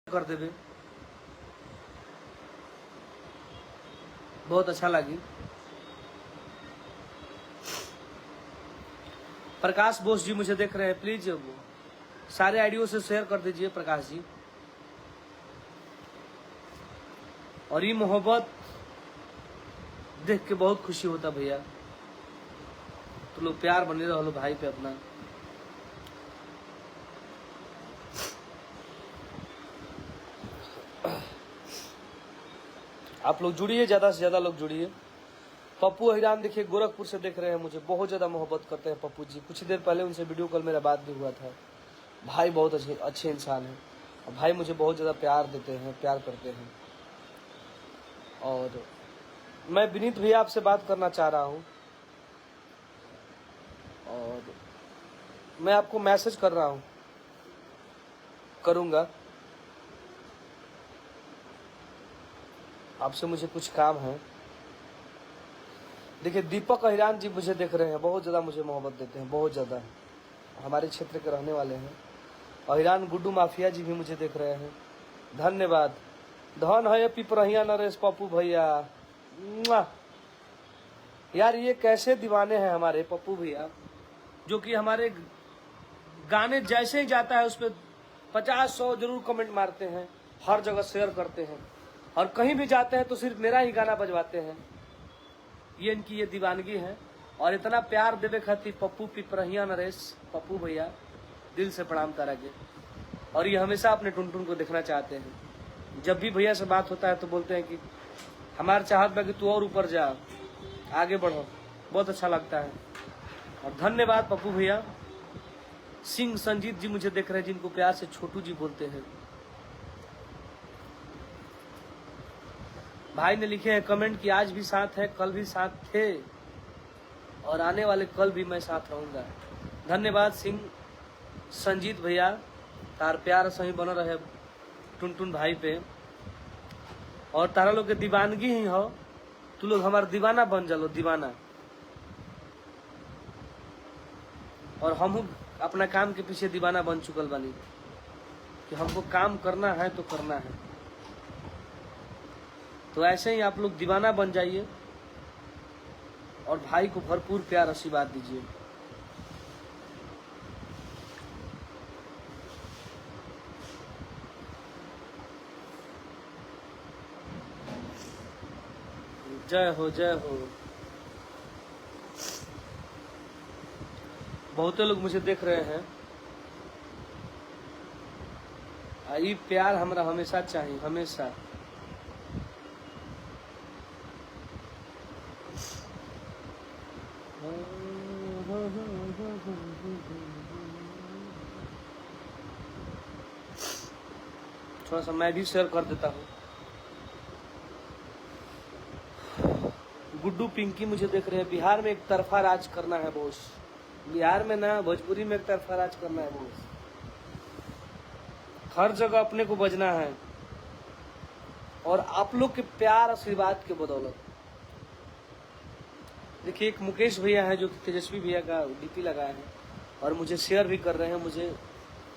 कर देवे, बहुत अच्छा लगी। प्रकाश बोस जी मुझे देख रहे हैं, प्लीज वो सारे आईडियो से शेयर कर दीजिए प्रकाश जी। और ये मोहब्बत देख के बहुत खुशी होता भैया। तो लोग प्यार बने रहो भाई पे अपना। आप लोग जुड़िए, ज्यादा से ज्यादा लोग जुड़िए। पप्पू हिरान देखिए गोरखपुर से देख रहे हैं, मुझे बहुत ज्यादा मोहब्बत करते हैं पप्पू जी। कुछ देर पहले उनसे वीडियो कॉल मेरा बात भी हुआ था। भाई बहुत अच्छे इंसान हैं और भाई मुझे बहुत ज्यादा प्यार देते हैं, प्यार करते हैं। और मैं विनीत भैया आपसे बात करना चाह रहा हूँ और मैं आपको मैसेज कर रहा हूँ, करूँगा। आपसे मुझे कुछ काम है। देखिए दीपक अहिरान जी मुझे देख रहे हैं, बहुत ज़्यादा मुझे मोहब्बत देते हैं, बहुत ज़्यादा। हमारे क्षेत्र के रहने वाले हैं। अहिरान गुड्डू माफिया जी भी मुझे देख रहे हैं, धन्यवाद। धन है पिपरहिया नरेश पप्पू भैया। यार ये कैसे दीवाने हैं हमारे पप्पू भैया, जो कि हमारे गाने जैसे ही जाता है उस पर 50-100 जरूर कमेंट मारते हैं, हर जगह शेयर करते हैं और कहीं भी जाते हैं तो सिर्फ मेरा ही गाना बजवाते हैं। ये इनकी ये दीवानगी है। और इतना प्यार देवे खातिर पप्पू पिपरहिया नरेश पप्पू भैया दिल से प्रणाम करेंगे। और ये हमेशा अपने टुनटुन को देखना चाहते हैं। जब भी भैया से बात होता है तो बोलते हैं कि हमारे चाहत में कि तू और ऊपर जा, आगे बढ़ो। बहुत अच्छा लगता है और धन्यवाद पप्पू भैया। सिंह संजीत जी मुझे देख रहे हैं, जिनको प्यार से छोटू जी बोलते हैं। भाई ने लिखे हैं कमेंट कि आज भी साथ है, कल भी साथ थे और आने वाले कल भी मैं साथ रहूंगा। धन्यवाद सिंह संजीत भैया, तार प्यार सही बना रहे टुनटुन भाई पे। और तारा लोग के दीवानगी ही हो, तू लोग हमारा दीवाना बन जालो, दीवाना। और हम अपना काम के पीछे दीवाना बन चुकल बानी कि हमको काम करना है तो करना है। तो ऐसे ही आप लोग दीवाना बन जाइए और भाई को भरपूर प्यार आशीर्वाद दीजिए। जय हो जय हो। बहुते लोग मुझे देख रहे हैं। ये प्यार हमारा हमेशा चाहिए, हमेशा। थोड़ा सा मैं भी शेयर कर देता हूँ। गुड्डू पिंकी मुझे देख रहे हैं। बिहार में एक तरफा राज करना है बोस। बिहार में ना, भोजपुरी में एक तरफा राज करना है बोस। हर जगह अपने को बजना है और आप लोग के प्यार आशीर्वाद के बदौलत। देखिए एक मुकेश भैया है जो तेजस्वी भैया का डीपी लगाए हैं और मुझे शेयर भी कर रहे हैं। मुझे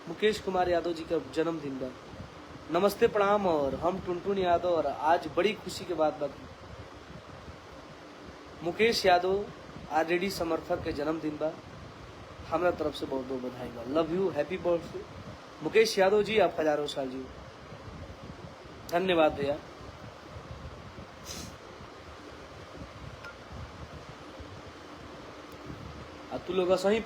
मुकेश कुमार यादव जी का जन्मदिन का नमस्ते प्रणाम। और हम टुनटुन यादव, और आज बड़ी खुशी के बाद मुकेश यादव आरजेडी समर्थक के जन्मदिन बा। हमारा तरफ से बहुत बहुत बधाई बा। Love you, happy birthday Mukesh Yadav ji, आप हजारों साल जी। धन्यवाद भैया। तू लोग सही